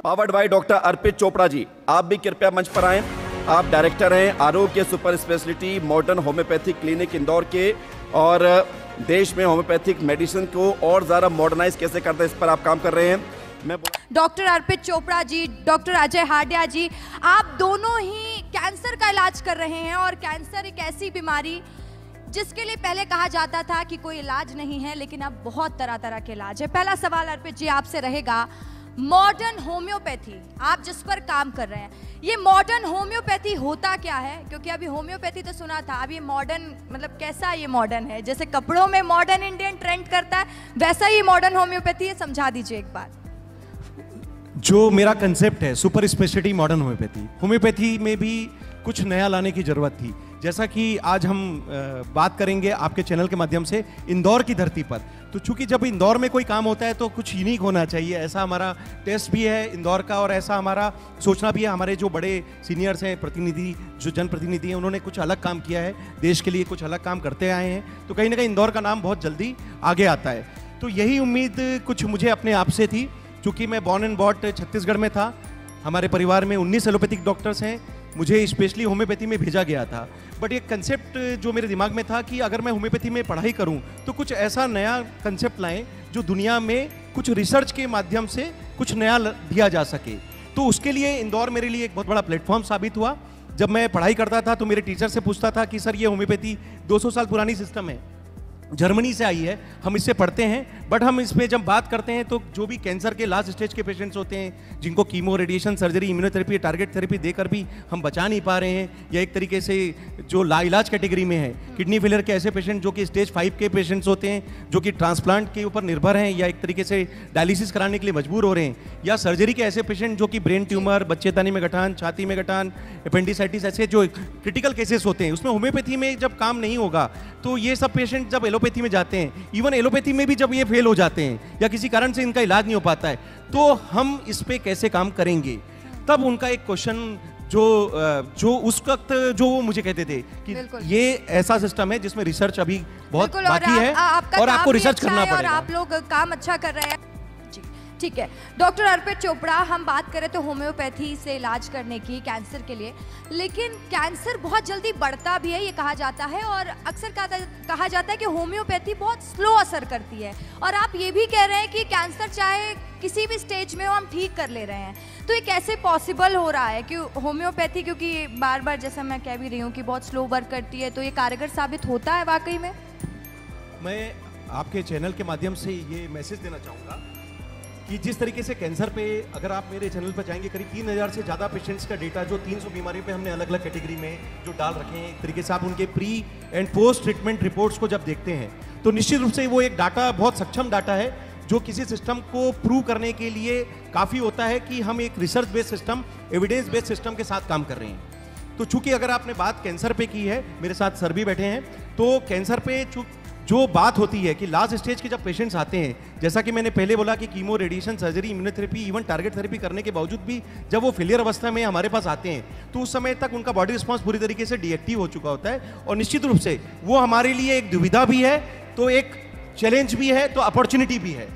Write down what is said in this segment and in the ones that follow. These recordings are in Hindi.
पावर्ड बाय डॉक्टर अर्पित चोपड़ा जी, आप भी कृपया मंच पर आएं। आप डायरेक्टर हैं आरोग्य super speciality modern homeopathic clinic Indore के, और देश में होम्योपैथिक मेडिसिन को और ज़्यादा मॉडर्नाइज कैसे करते हैं इस पर आप काम कर रहे हैं। मैं डॉक्टर अर्पित चोपड़ा जी, डॉक्टर अजय हार्डिया जी, आप दोनों ही कैंसर का इलाज कर रहे हैं, और कैंसर एक ऐसी बीमारी जिसके लिए पहले कहा जाता था कि कोई इलाज नहीं है, लेकिन अब बहुत तरह तरह के इलाज है। पहला सवाल अर्पित जी आपसे रहेगा, मॉडर्न होम्योपैथी आप जिस पर काम कर रहे हैं, ये मॉडर्न होम्योपैथी होता क्या है? क्योंकि अभी होम्योपैथी तो सुना था, अब ये मॉडर्न मतलब कैसा ये मॉडर्न है? जैसे कपड़ों में मॉडर्न इंडियन ट्रेंड करता है, वैसा ही मॉडर्न होम्योपैथी है, समझा दीजिए एक बार। जो मेरा कंसेप्ट है super speciality modern homeopathy, homeopathy में भी कुछ नया लाने की जरूरत थी। जैसा कि आज हम बात करेंगे आपके चैनल के माध्यम से इंदौर की धरती पर, तो चूंकि जब इंदौर में कोई काम होता है तो कुछ यूनिक होना चाहिए, ऐसा हमारा टेस्ट भी है इंदौर का, और ऐसा हमारा सोचना भी है। हमारे जो बड़े सीनियर्स हैं, प्रतिनिधि, जो जनप्रतिनिधि हैं, उन्होंने कुछ अलग काम किया है, देश के लिए कुछ अलग काम करते आए हैं, तो कहीं ना कहीं इंदौर का नाम बहुत जल्दी आगे आता है। तो यही उम्मीद कुछ मुझे अपने आप से थी, चूँकि मैं बॉर्न एंड बॉट छत्तीसगढ़ में था, हमारे परिवार में 19 एलोपैथिक डॉक्टर्स हैं, मुझे स्पेशली होम्योपैथी में भेजा गया था। बट ये कंसेप्ट जो मेरे दिमाग में था कि अगर मैं होम्योपैथी में पढ़ाई करूं तो कुछ ऐसा नया कंसेप्ट लाएं जो दुनिया में कुछ रिसर्च के माध्यम से कुछ नया दिया जा सके। तो उसके लिए इंदौर मेरे लिए एक बहुत बड़ा प्लेटफॉर्म साबित हुआ। जब मैं पढ़ाई करता था तो मेरे टीचर से पूछता था कि सर ये होम्योपैथी 200 साल पुरानी सिस्टम है, जर्मनी से आई है, हम इससे पढ़ते हैं, बट हम इसमें जब बात करते हैं तो जो भी कैंसर के लास्ट स्टेज के पेशेंट्स होते हैं, जिनको chemo, radiation, surgery, immunotherapy, target therapy देकर भी हम बचा नहीं पा रहे हैं, या एक तरीके से जो लाइलाज कैटेगरी में है, किडनी फेलियर के ऐसे पेशेंट जो कि स्टेज 5 के पेशेंट्स होते हैं, जो कि ट्रांसप्लांट के ऊपर निर्भर हैं या एक तरीके से डायलिसिस कराने के लिए मजबूर हो रहे हैं, या सर्जरी के ऐसे पेशेंट जो कि ब्रेन ट्यूमर, बच्चेदानी में गठान, छाती में गठान, एपेंडिसाइटिस, ऐसे जो क्रिटिकल केसेस होते हैं, उसमें होम्योपैथी में जब काम नहीं होगा तो ये सब पेशेंट जब एलोपैथी में जाते हैं, इवन एलोपैथी में भी जब ये फेल हो जाते हैं या किसी कारण से इनका इलाज नहीं हो पाता है, तो हम इस पे कैसे काम करेंगे? तब उनका एक क्वेश्चन जो उस वक्त जो वो मुझे कहते थे कि ये ऐसा सिस्टम है जिसमें रिसर्च अभी बहुत बाकी है और आपको रिसर्च करना पड़ेगा, और आप लोग काम अच्छा कर रहे हैं। ठीक है डॉक्टर अर्पित चोपड़ा, हम बात करें तो होम्योपैथी से इलाज करने की कैंसर के लिए, लेकिन कैंसर बहुत जल्दी बढ़ता भी है ये कहा जाता है, और अक्सर कहा जाता है कि होम्योपैथी बहुत स्लो असर करती है, और आप ये भी कह रहे हैं कि कैंसर चाहे किसी भी स्टेज में हो हम ठीक कर ले रहे हैं, तो ये कैसे पॉसिबल हो रहा है कि होम्योपैथी, क्योंकि बार बार जैसा मैं कह भी रही हूँ कि बहुत स्लो वर्क करती है, तो ये कारगर साबित होता है वाकई में? मैं आपके चैनल के माध्यम से ये मैसेज देना चाहूँगा कि जिस तरीके से कैंसर पे, अगर आप मेरे चैनल पर जाएंगे, करीब 3000 से ज़्यादा पेशेंट्स का डेटा जो 300 बीमारियों पे हमने अलग अलग कैटेगरी में जो डाल रखे हैं, एक तरीके से आप उनके pre and post treatment reports को जब देखते हैं तो निश्चित रूप से वो एक डाटा बहुत सक्षम डाटा है, जो किसी सिस्टम को प्रूव करने के लिए काफ़ी होता है कि हम एक research based system, evidence based system के साथ काम कर रहे हैं। तो चूंकि अगर आपने बात कैंसर पे की है, मेरे साथ सर भी बैठे हैं, तो कैंसर पे जो बात होती है कि लास्ट स्टेज के जब पेशेंट्स आते हैं, जैसा कि मैंने पहले बोला कि chemo, radiation, surgery, immunotherapy, even target therapy करने के बावजूद भी जब वो फेलियर अवस्था में हमारे पास आते हैं तो उस समय तक उनका बॉडी रिस्पांस पूरी तरीके से डीएक्टिव हो चुका होता है, और निश्चित रूप से वो हमारे लिए एक दुविधा भी है, तो एक चैलेंज भी है, तो अपॉर्चुनिटी भी है।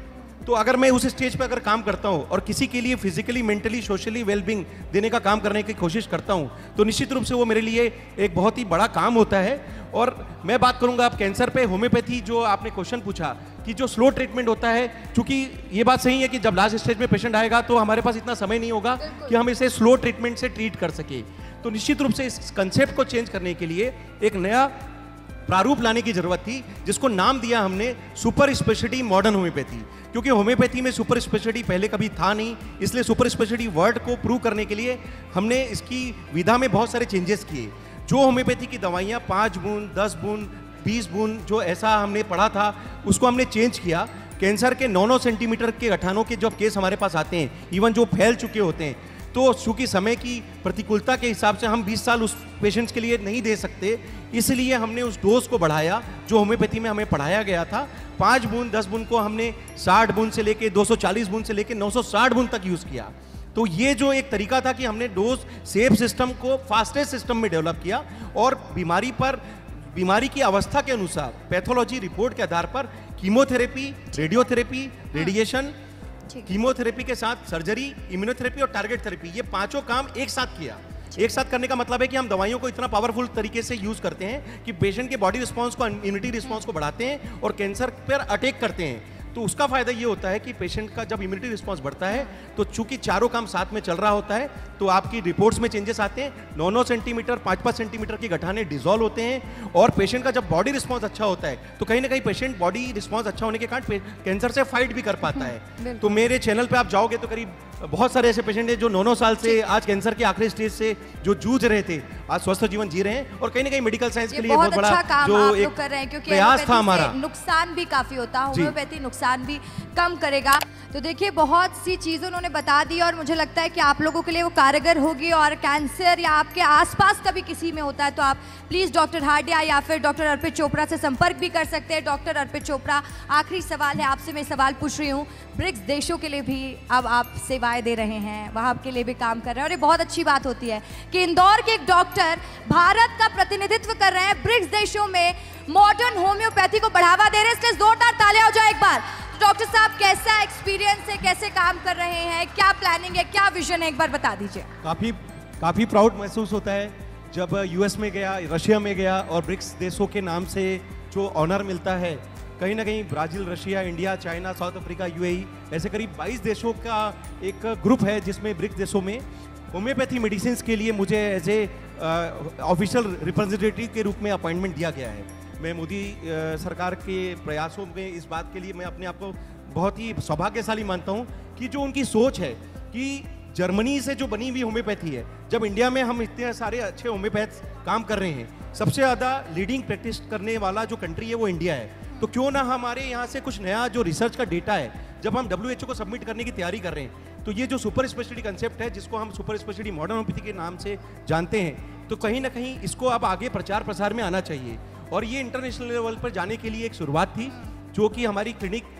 तो अगर मैं उस स्टेज पे अगर काम करता हूं और किसी के लिए फिजिकली, मेंटली, सोशली वेलबींग देने का काम करने की कोशिश करता हूं, तो निश्चित रूप से वो मेरे लिए एक बहुत ही बड़ा काम होता है। और मैं बात करूंगा आप कैंसर पे होम्योपैथी, जो आपने क्वेश्चन पूछा कि जो स्लो ट्रीटमेंट होता है, चूंकि ये बात सही है कि जब लास्ट स्टेज में पेशेंट आएगा तो हमारे पास इतना समय नहीं होगा कि हम इसे स्लो ट्रीटमेंट से ट्रीट कर सके, तो निश्चित रूप से इस कंसेप्ट को चेंज करने के लिए एक नया प्रारूप लाने की जरूरत थी, जिसको नाम दिया हमने सुपर स्पेशलिटी मॉडर्न होम्योपैथी, क्योंकि होम्योपैथी में सुपर स्पेशलिटी पहले कभी था नहीं, इसलिए सुपर स्पेशलिटी वर्ड को प्रूव करने के लिए हमने इसकी विधा में बहुत सारे चेंजेस किए। जो होम्योपैथी की दवाइयाँ 5 बूंद, 10 बूंद, 20 बूंद, जो ऐसा हमने पढ़ा था, उसको हमने चेंज किया। कैंसर के 9-9 सेंटीमीटर के गठानों के जब केस हमारे पास आते हैं, इवन जो फैल चुके होते हैं, तो चूंकि समय की प्रतिकूलता के हिसाब से हम 20 साल उस पेशेंट्स के लिए नहीं दे सकते, इसलिए हमने उस डोज को बढ़ाया जो होम्योपैथी में हमें पढ़ाया गया था। 5 बूंद, 10 बूंद को हमने 60 बूंद से लेके 240 बूंद से लेके 960 बूंद तक यूज़ किया। तो ये जो एक तरीका था कि हमने डोज सेफ सिस्टम को फास्टेस्ट सिस्टम में डेवलप किया, और बीमारी की अवस्था के अनुसार पैथोलॉजी रिपोर्ट के आधार पर कीमोथेरेपी, रेडियोथेरेपी, रेडिएशन, ठीक। कीमोथेरेपी के साथ सर्जरी, इम्यूनोथेरेपी और टारगेट थेरेपी, ये पांचों काम एक साथ किया। एक साथ करने का मतलब है कि हम दवाइयों को इतना पावरफुल तरीके से यूज करते हैं कि पेशेंट के बॉडी रिस्पांस को, इम्यूनिटी रिस्पांस को बढ़ाते हैं और कैंसर पर अटैक करते हैं। तो उसका फायदा ये होता है कि पेशेंट का जब इम्यूनिटी रिस्पांस बढ़ता है तो चूंकि चारों काम साथ में चल रहा होता है तो आपकी रिपोर्ट्स में चेंजेस आते हैं। 9-9 सेंटीमीटर 5-5 सेंटीमीटर की गठाने डिसॉल्व होते हैं और पेशेंट का जब बॉडी रिस्पांस अच्छा होता है तो कहीं ना कहीं पेशेंट बॉडी रिस्पांस अच्छा होने के कारण कैंसर से फाइट भी कर पाता है। तो मेरे चैनल पे आप जाओगे तो करीब बहुत सारे ऐसे पेशेंट हैं जो 9-9 साल से आज कैंसर के आखिरी स्टेज से जो जूझ रहे थे, आज स्वस्थ जीवन जी रहे हैं और कहीं ना कहीं मेडिकल साइंस के लिए बहुत बड़ा अच्छा जो एक कर रहे हैं, क्योंकि प्रयास था हमारा। नुकसान भी काफी होता है, होम्योपैथी नुकसान भी कम करेगा। तो देखिए बहुत सी चीजें उन्होंने बता दी और मुझे लगता है कि आप लोगों के लिए वो कारगर होगी। और कैंसर या आपके आसपास कभी किसी में होता है तो आप प्लीज डॉक्टर हार्डिया या फिर डॉक्टर अर्पित चोपड़ा से संपर्क भी कर सकते हैं। डॉक्टर अर्पित चोपड़ा, आखिरी सवाल है आपसे, मैं सवाल पूछ रही हूँ, ब्रिक्स देशों के लिए भी अब आप सेवाएं दे रहे हैं, वहाँ के लिए भी काम कर रहे हैं और ये बहुत अच्छी बात होती है कि इंदौर के एक डॉक्टर भारत का प्रतिनिधित्व कर रहे हैं, ब्रिक्स देशों में मॉडर्न होम्योपैथी को बढ़ावा दे रहे हैं। इसलिए जोरदार तालियां हो जाए एक बार। तो डॉक्टर साहब कैसा एक्सपीरियंस है, कैसे काम कर रहे हैं, क्या प्लानिंग है, क्या विजन है, एक बार बता दीजिए। काफी प्राउड महसूस होता है जब यूएस में गया, रशिया में गया और ब्रिक्स देशों के नाम से जो ऑनर मिलता है। कहीं ना कहीं Brazil, Russia, India, China, south Africa, UAE, ऐसे करीब 22 देशों का एक ग्रुप है जिसमें ब्रिक्स देशों में होम्योपैथी मेडिसिन के लिए मुझे एज ए ऑफिशियल रिप्रेजेंटेटिव के रूप में अपॉइंटमेंट दिया गया है। मैं मोदी सरकार के प्रयासों में इस बात के लिए मैं अपने आप को बहुत ही सौभाग्यशाली मानता हूँ कि जो उनकी सोच है कि जर्मनी से जो बनी हुई होम्योपैथी है, जब इंडिया में हम इतने सारे अच्छे होम्योपैथ काम कर रहे हैं, सबसे ज़्यादा लीडिंग प्रैक्टिस करने वाला जो कंट्री है वो इंडिया है, तो क्यों ना हमारे यहाँ से कुछ नया जो रिसर्च का डेटा है, जब हम WHO को सबमिट करने की तैयारी कर रहे हैं, तो ये जो सुपर स्पेशलिटी कंसेप्ट है जिसको हम सुपर स्पेशलिटी मॉडर्न होम्योपैथी के नाम से जानते हैं, तो कहीं ना कहीं इसको अब आगे प्रचार प्रसार में आना चाहिए। और ये इंटरनेशनल लेवल पर जाने के लिए एक शुरुआत थी जो कि हमारी क्लिनिक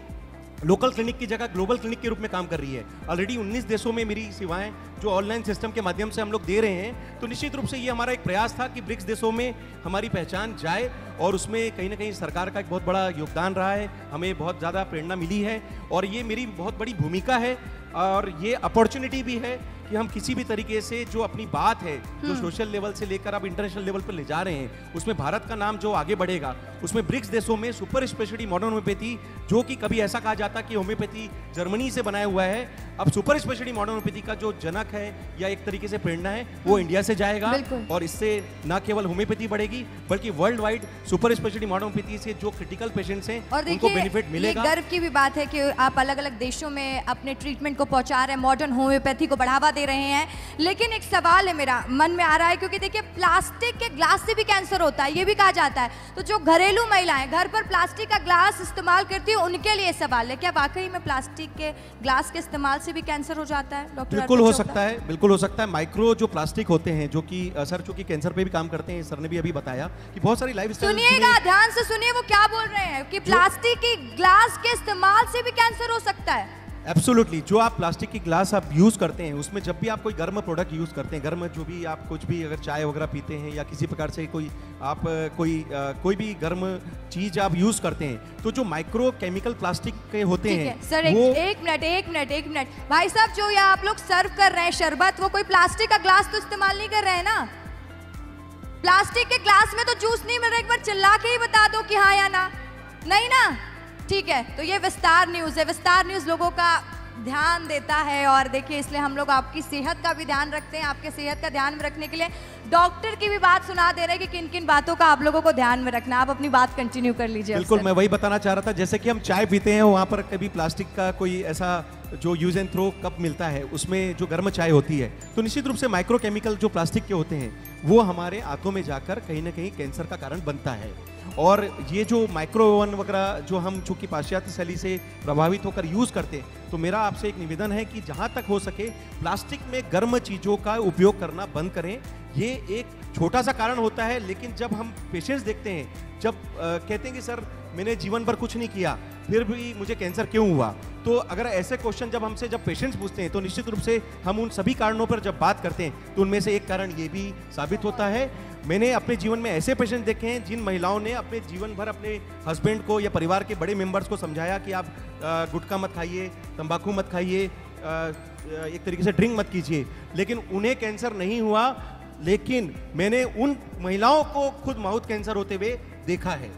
लोकल क्लिनिक की जगह ग्लोबल क्लिनिक के रूप में काम कर रही है। ऑलरेडी 19 देशों में मेरी सेवाएं जो ऑनलाइन सिस्टम के माध्यम से हम लोग दे रहे हैं, तो निश्चित रूप से ये हमारा एक प्रयास था कि ब्रिक्स देशों में हमारी पहचान जाए और उसमें कहीं ना कहीं सरकार का एक बहुत बड़ा योगदान रहा है, हमें बहुत ज़्यादा प्रेरणा मिली है और ये मेरी बहुत बड़ी भूमिका है और ये अपॉर्चुनिटी भी है कि हम किसी भी तरीके से जो अपनी बात है जो सोशल लेवल से लेकर अब इंटरनेशनल लेवल पर ले जा रहे हैं, उसमें भारत का नाम जो आगे बढ़ेगा, उसमें ब्रिक्स देशों में सुपर स्पेशलिटी मॉडर्न होम्योपैथी, जो कि कभी ऐसा कहा जाता कि होम्योपैथी जर्मनी से बनाया हुआ है, अब सुपर स्पेशलिटी मॉडर्न होम्योपैथी का जो जनक है या एक तरीके से प्रेरणा है वो इंडिया से जाएगा और इससे न केवल होम्योपैथी बढ़ेगी बल्कि world wide super speciality modern homeopathy से जो क्रिटिकल पेशेंट्स हैं उनको बेनिफिट मिलेगा। गर्व की भी बात है कि आप अलग अलग देशों में अपने ट्रीटमेंट को पहुंचा रहे हैं, मॉडर्न होम्योपैथी को बढ़ावा दे रहे हैं। लेकिन एक सवाल है मेरा मन में आ रहा है, क्योंकि देखिए प्लास्टिक के ग्लास से भी कैंसर होता है, ये भी कहा जाता है, तो जो घरेलू महिलाएं घर पर प्लास्टिक का ग्लास इस्तेमाल करती है उनके लिए सवाल है, क्या वाकई में प्लास्टिक के ग्लास के इस्तेमाल से भी कैंसर हो जाता है? डॉक्टर बिल्कुल हो सकता है, बिल्कुल हो सकता है। माइक्रो जो प्लास्टिक होते हैं जो कि सर चूंकि कैंसर पे भी काम करते हैं, सर ने भी अभी बताया कि बहुत सारी लाइफस्टाइल। सुनिएगा, ध्यान से सुनिए वो क्या बोल रहे हैं कि प्लास्टिक की ग्लास के इस्तेमाल से भी कैंसर हो सकता है। एब्सोल्युटली, जो आप प्लास्टिक की ग्लास आप यूज करते हैं उसमें जब भी आप कोई गर्म प्रोडक्ट यूज करते हैं, गर्म जो भी आप कुछ भी अगर चाय वगैरह पीते हैं या किसी प्रकार से कोई भी गर्म चीज आप यूज करते हैं, तो जो माइक्रो केमिकल प्लास्टिक के होते हैं। सर एक मिनट भाई साहब, जो ये आप लोग सर्व कर रहे हैं शरबत, वो कोई प्लास्टिक का ग्लास तो इस्तेमाल नहीं कर रहे हैं ना? प्लास्टिक के ग्लास में तो जूस नहीं मिल रहा, एक बार चिल्ला के ही बता दो कि हाँ या ना। नहीं ना, ठीक है। तो ये विस्तार न्यूज़ है, विस्तार न्यूज़ लोगों का ध्यान देता है और देखिए इसलिए हम लोग आपकी सेहत का भी ध्यान रखते हैं। आपके सेहत का ध्यान रखने के लिए डॉक्टर की भी बात सुना दे रहे हैं कि किन किन बातों का आप लोगों को ध्यान में रखना। आप अपनी बात कंटिन्यू कर लीजिए। बिल्कुल, मैं वही बताना चाह रहा था, जैसे कि हम चाय पीते हैं वहाँ पर कभी प्लास्टिक का कोई ऐसा जो यूज एंड थ्रो कप मिलता है उसमें जो गर्म चाय होती है, तो निश्चित रूप से माइक्रो केमिकल जो प्लास्टिक के होते हैं वो हमारे आंतों में जाकर कहीं ना कहीं कैंसर का कारण बनता है। और ये जो माइक्रो ओवन वगैरह जो हम चूंकि पाश्चात्य शैली से प्रभावित होकर यूज़ करते हैं, तो मेरा आपसे एक निवेदन है कि जहाँ तक हो सके प्लास्टिक में गर्म चीज़ों का उपयोग करना बंद करें। ये एक छोटा सा कारण होता है, लेकिन जब हम पेशेंट्स देखते हैं, जब कहते हैं कि सर मैंने जीवन भर कुछ नहीं किया फिर भी मुझे कैंसर क्यों हुआ, तो अगर ऐसे क्वेश्चन जब हमसे जब पेशेंट्स पूछते हैं तो निश्चित रूप से हम उन सभी कारणों पर जब बात करते हैं तो उनमें से एक कारण ये भी साबित होता है। मैंने अपने जीवन में ऐसे पेशेंट देखे हैं जिन महिलाओं ने अपने जीवन भर अपने हस्बैंड को या परिवार के बड़े मेंबर्स को समझाया कि आप गुटखा मत खाइए, तंबाकू मत खाइए, एक तरीके से ड्रिंक मत कीजिए, लेकिन उन्हें कैंसर नहीं हुआ। लेकिन मैंने उन महिलाओं को खुद माउथ कैंसर होते हुए देखा है।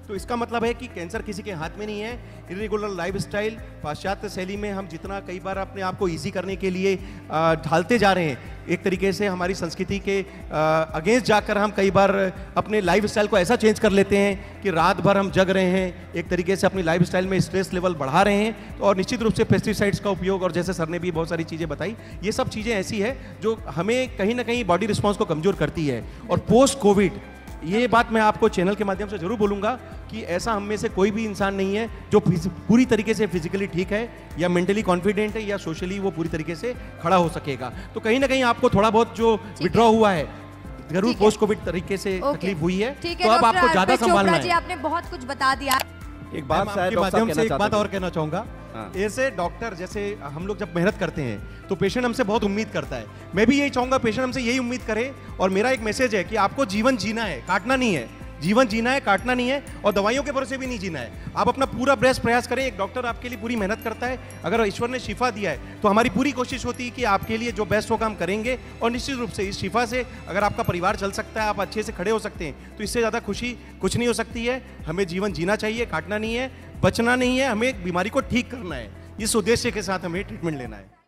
तो इसका मतलब है कि कैंसर किसी के हाथ में नहीं है। इरेगुलर लाइफस्टाइल, पाश्चात्य शैली में हम जितना कई बार अपने आप को ईजी करने के लिए ढालते जा रहे हैं, एक तरीके से हमारी संस्कृति के अगेंस्ट जाकर हम कई बार अपने लाइफस्टाइल को ऐसा चेंज कर लेते हैं कि रात भर हम जग रहे हैं, एक तरीके से अपनी लाइफस्टाइल में स्ट्रेस लेवल बढ़ा रहे हैं। और निश्चित रूप से पेस्टिसाइड्स का उपयोग, और जैसे सर ने भी बहुत सारी चीज़ें बताई, ये सब चीज़ें ऐसी है जो हमें कहीं ना कहीं बॉडी रिस्पॉन्स को कमज़ोर करती है। और पोस्ट कोविड, ये बात मैं आपको चैनल के माध्यम से जरूर बोलूंगा कि ऐसा हम में से कोई भी इंसान नहीं है जो पूरी तरीके से फिजिकली ठीक है या मेंटली कॉन्फिडेंट है या सोशली वो पूरी तरीके से खड़ा हो सकेगा। तो कहीं ना कहीं आपको थोड़ा बहुत जो विड्रॉ हुआ है जरूर पोस्ट कोविड तरीके से तकलीफ हुई है, तो अब आपको ज्यादा संभालना है। आपने बहुत कुछ बता दिया। एक बात आपके माध्यम से एक बात और कहना चाहूंगा। ऐसे डॉक्टर, जैसे हम लोग जब मेहनत करते हैं तो पेशेंट हमसे बहुत उम्मीद करता है। मैं भी यही चाहूंगा पेशेंट हमसे यही उम्मीद करे, और मेरा एक मैसेज है कि आपको जीवन जीना है, काटना नहीं है। जीवन जीना है, काटना नहीं है, और दवाइयों के भरोसे भी नहीं जीना है। आप अपना पूरा बेस्ट प्रयास करें। एक डॉक्टर आपके लिए पूरी मेहनत करता है। अगर ईश्वर ने शिफा दिया है तो हमारी पूरी कोशिश होती है कि आपके लिए जो बेस्ट होगा हम करेंगे। और निश्चित रूप से इस शिफा से अगर आपका परिवार चल सकता है, आप अच्छे से खड़े हो सकते हैं, तो इससे ज़्यादा खुशी कुछ नहीं हो सकती है। हमें जीवन जीना चाहिए, काटना नहीं है, बचना नहीं है, हमें बीमारी को ठीक करना है। इस उद्देश्य के साथ हमें ट्रीटमेंट लेना है।